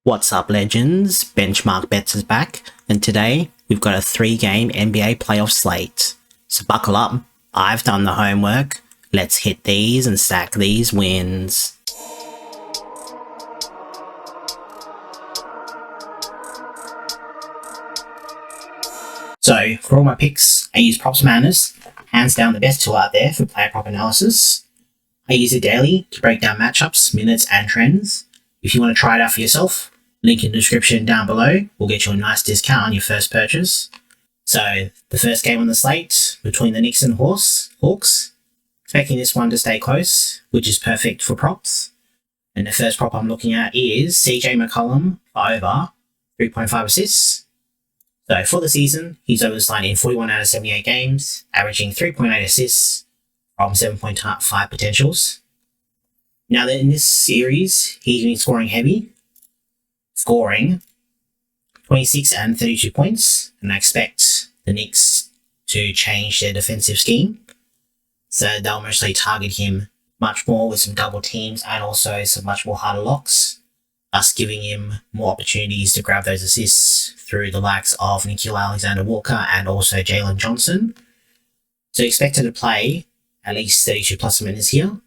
What's up, legends? Benchmark Bets is back, and today we've got a 3-game NBA playoff slate. So buckle up, I've done the homework, let's hit these and stack these wins. So, for all my picks, I use PropsMadness, hands down the best tool out there for player prop analysis. I use it daily to break down matchups, minutes, and trends. If you want to try it out for yourself, link in the description down below will get you a nice discount on your first purchase. So, the first game on the slate between the Knicks and Hawks, expecting this one to stay close, which is perfect for props. And the first prop I'm looking at is CJ McCollum for over 3.5 assists. So for the season, he's over the slate in 41 out of 78 games, averaging 3.8 assists from 7.5 potentials. Now in this series, he's been scoring heavy, scoring 26 and 32 points, and I expect the Knicks to change their defensive scheme. So they'll mostly target him much more with some double teams and also some much more harder locks, thus giving him more opportunities to grab those assists through the likes of Nickeil Alexander-Walker and also Jalen Johnson. So expected to play at least 32 plus minutes here.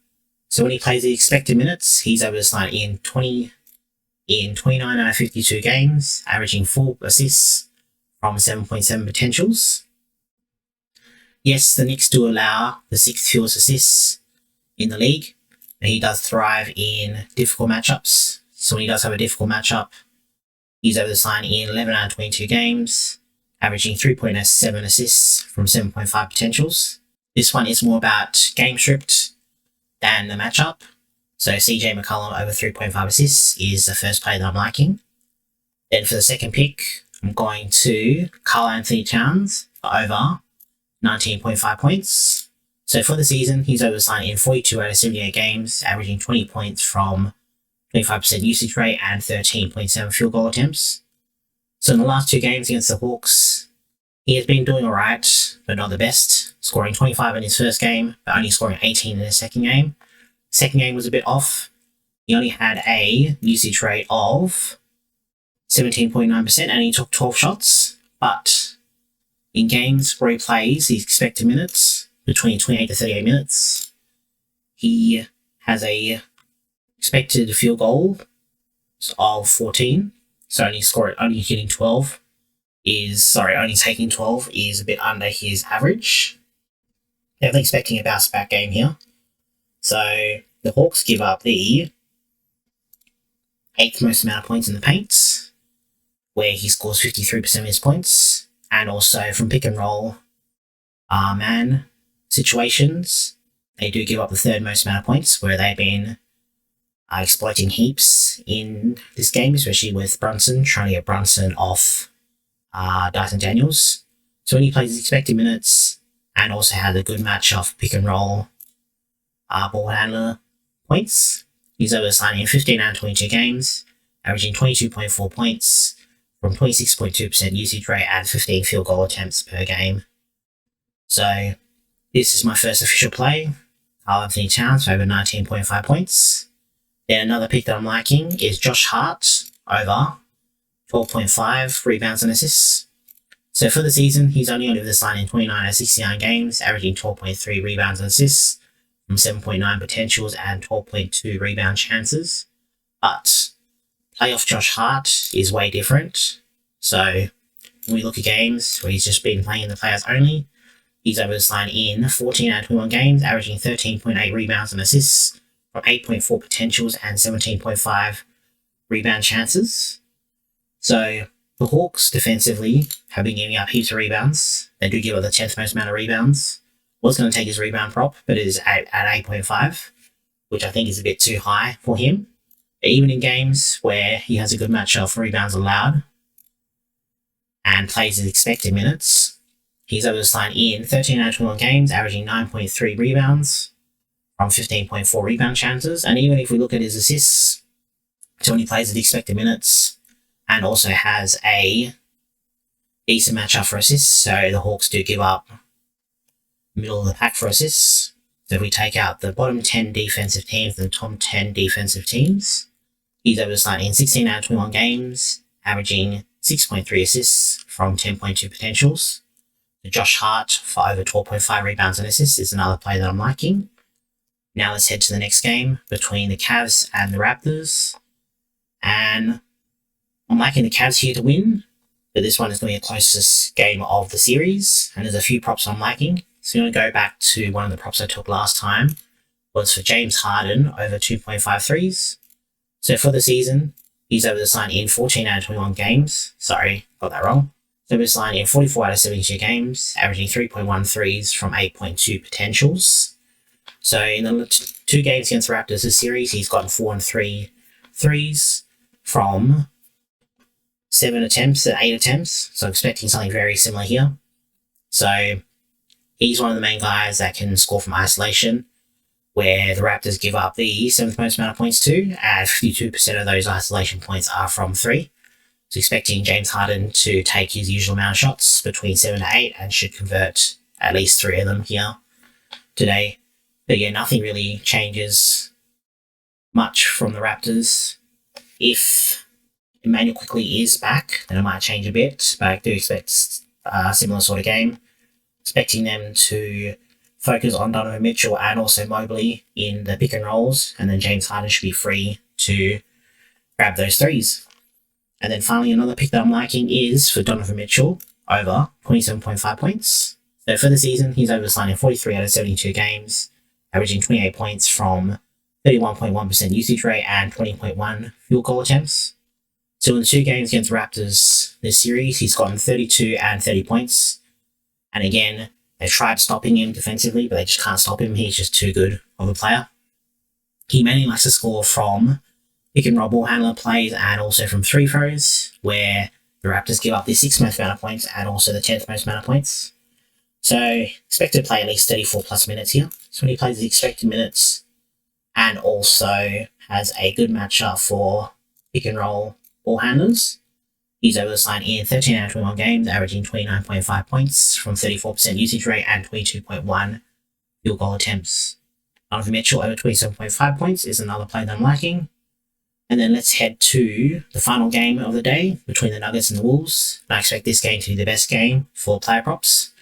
So when he plays the expected minutes, he's over the slate in 29 out of 52 games, averaging 4 assists from 7.7 potentials. Yes, the Knicks do allow the 6th fewest assists in the league, and he does thrive in difficult matchups. So when he does have a difficult matchup, he's over the slate in 11 out of 22 games, averaging 3.7 assists from 7.5 potentials. This one is more about game script than the matchup. So CJ McCollum over 3.5 assists is the first play that I'm liking. Then for the second pick, I'm going to Karl-Anthony Towns for over 19.5 points. So for the season, he's over the slate in 42 out of 78 games, averaging 20 points from 25% usage rate and 13.7 field goal attempts. So in the last 2 games against the Hawks, he has been doing alright, but not the best, scoring 25 in his first game, but only scoring 18 in his second game. Second game was a bit off. He only had a usage rate of 17.9% and he took 12 shots, but in games where he plays his expected minutes, between 28 to 38 minutes, he has a expected field goal of 14, so only taking 12 is a bit under his average. Definitely expecting a bounce back game here. So the Hawks give up the 8th most amount of points in the paint, where he scores 53% of his points, and also from pick and roll man situations, they do give up the 3rd most amount of points, where they've been exploiting heaps in this game, especially with Brunson, trying to get Brunson off Dyson Daniels. So when he plays his expected minutes and also had a good match of pick and roll ball handler points, he's over the slate in 15 out of 22 games, averaging 22.4 points from 26.2% usage rate and 15 field goal attempts per game. So this is my first official play, Karl-Anthony Towns for over 19.5 points. Then another pick that I'm liking is Josh Hart over 12.5 rebounds and assists. So for the season, he's only over the slate in 29 out of 69 games, averaging 12.3 rebounds and assists from 7.9 potentials and 12.2 rebound chances. But playoff Josh Hart is way different. So when we look at games where he's just been playing in the players only, he's over the slate in 14 out of 21 games, averaging 13.8 rebounds and assists from 8.4 potentials and 17.5 rebound chances. So the Hawks defensively have been giving up heaps of rebounds. They do give up the 10th most amount of rebounds. Was going to take his rebound prop, but it is at 8.5, which I think is a bit too high for him. But even in games where he has a good match of rebounds allowed and plays his expected minutes, he's over the slate in 13 out of 21 games, averaging 9.3 rebounds from 15.4 rebound chances. And even if we look at his assists, so when he plays the expected minutes and also has a decent matchup for assists, so the Hawks do give up middle of the pack for assists. So if we take out the bottom 10 defensive teams and the top 10 defensive teams, He's over this line in 16 out of 21 games, averaging 6.3 assists from 10.2 potentials. Josh Hart for over 12.5 rebounds and assists is another play that I'm liking. Now let's head to the next game between the Cavs and the Raptors. And I'm liking the Cavs here to win, but this one is going to be the closest game of the series, and there's a few props I'm liking. So I'm going to go back to one of the props I took last time, was for James Harden over 2.5 threes. So for the season, he's over this line in 14 out of 21 games. Sorry, got that wrong. So over this line in 44 out of 72 games, averaging 3.1 threes from 8.2 potentials. So in the 2 games against the Raptors this series, he's gotten 4 and 3 threes from 7 attempts and 8 attempts. So expecting something very similar here. So he's one of the main guys that can score from isolation, where the Raptors give up the 7th most amount of points to, and 52% of those isolation points are from 3. So expecting James Harden to take his usual amount of shots between 7 to 8 and should convert at least 3 of them here today. But yeah, nothing really changes much from the Raptors. If Emmanuel quickly is back, then it might change a bit, but I do expect a similar sort of game. Expecting them to focus on Donovan Mitchell and also Mobley in the pick and rolls, and then James Harden should be free to grab those threes. And then finally, another pick that I'm liking is for Donovan Mitchell over 27.5 points. So for the season, he's over this line in 43 out of 72 games, averaging 28 points from 31.1% usage rate and 20.1 field goal attempts. So in the 2 games against Raptors this series, he's gotten 32 and 30 points. And again, they tried stopping him defensively, but they just can't stop him. He's just too good of a player. He mainly likes to score from pick and roll ball handler plays and also from free throws, where the Raptors give up the 6th most amount of points and also the 10th most amount of points. So expected to play at least 34 plus minutes here. So when he plays the expected minutes and also has a good matchup for pick and roll ball handlers, he's over this line in 13 out of 21 games, averaging 29.5 points from 34% usage rate and 22.1 field goal attempts. Donovan Mitchell over 27.5 points is another play that I'm liking. And then let's head to the final game of the day between the Nuggets and the Wolves. I expect this game to be the best game for player props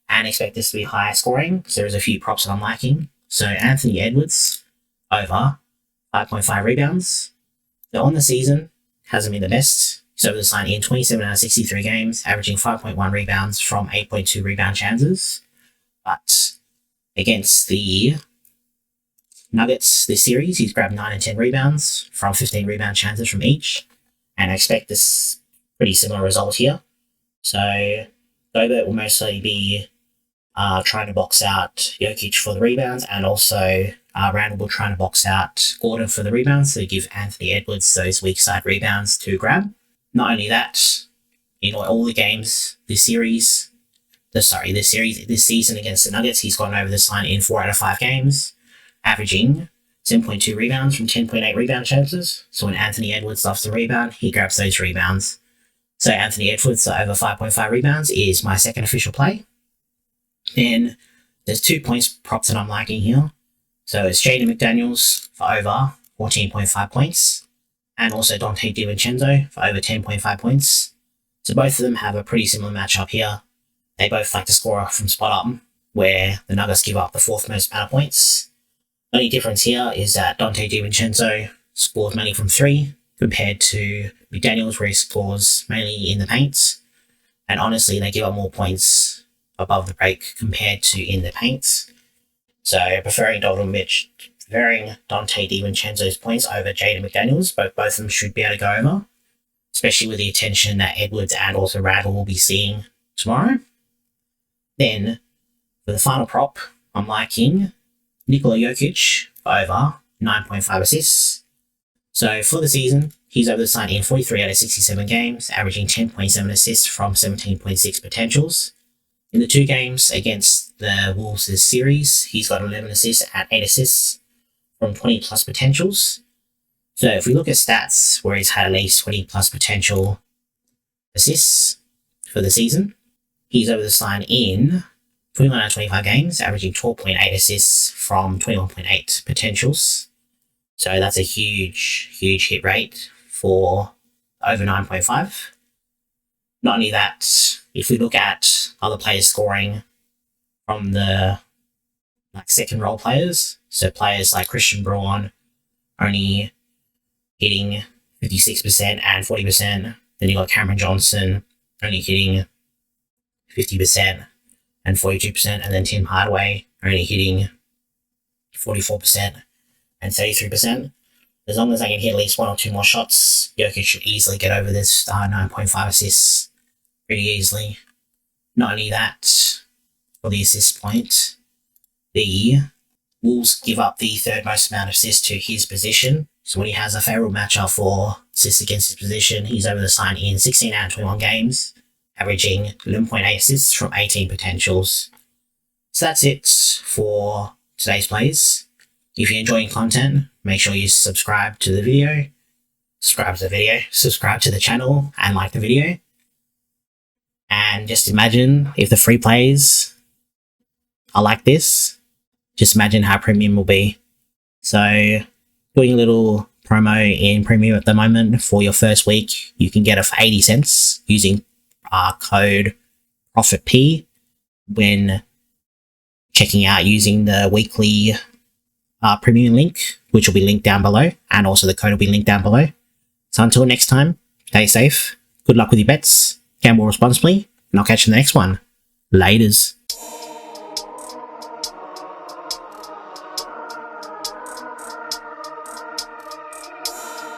and expect this to be high scoring because there's a few props that I'm liking. So Anthony Edwards over 5.5 rebounds. So on the season, hasn't been the best. He's over this line in 27 out of 63 games, averaging 5.1 rebounds from 8.2 rebound chances. But against the Nuggets this series, he's grabbed 9 and 10 rebounds from 15 rebound chances from each. And I expect this pretty similar result here. So Gobert will mostly be trying to box out Jokic for the rebounds, and also Randall will try to box out Gordon for the rebounds, so give Anthony Edwards those weak side rebounds to grab. Not only that, in all the games this season against the Nuggets, he's gone over this line in 4 out of 5 games, averaging 7.2 rebounds from 10.8 rebound chances. So when Anthony Edwards loves the rebound, he grabs those rebounds. So Anthony Edwards over 5.5 rebounds is my second official play. Then there's 2 points props that I'm liking here. So it's Jaden McDaniels for over 14.5 points, and also Dante DiVincenzo for over 10.5 points. So both of them have a pretty similar matchup here. They both like to score from spot up, where the Nuggets give up the 4th most amount of points. The only difference here is that Dante DiVincenzo scores mainly from 3, compared to McDaniels, where he scores mainly in the paint. And honestly, they give up more points above the break compared to in the paint. So preferring Dante DiVincenzo's points over Jaden McDaniels, but both of them should be able to go over, especially with the attention that Edwards and also Randall will be seeing tomorrow. Then, for the final prop, I'm liking Nikola Jokic for over 9.5 assists. So for the season, he's over the line in 43 out of 67 games, averaging 10.7 assists from 17.6 potentials. In the 2 games against the Wolves this series, he's got 11 assists and 8 assists from 20 plus potentials. So if we look at stats where he's had at least 20 plus potential assists for the season, he's over this line in 21 out of 25 games, averaging 12.8 assists from 21.8 potentials. So that's a huge hit rate for over 9.5. Not only that, if we look at other players scoring from the second role players, so players like Christian Braun only hitting 56% and 40%. Then you got Cameron Johnson only hitting 50% and 42%, and then Tim Hardaway only hitting 44% and 33%. As long as I can hit at least 1 or 2 more shots, Jokic should easily get over this 9.5 assists pretty easily. Not only that, for the assist point, the Wolves give up the third most amount of assists to his position. So when he has a favourable matchup for assists against his position, he's over the sign in 16 out of 21 games, averaging 11.8 assists from 18 potentials. So that's it for today's plays. If you're enjoying content, make sure you subscribe to the video, subscribe to the channel, and like the video. And just imagine if the free plays are like this, just imagine how premium will be. So doing a little promo in premium at the moment for your first week, you can get it for 80 cents using code PROFITP when checking out using the weekly premium link, which will be linked down below, and also the code will be linked down below. So until next time, stay safe, good luck with your bets, gamble responsibly, and I'll catch you in the next one. Laters.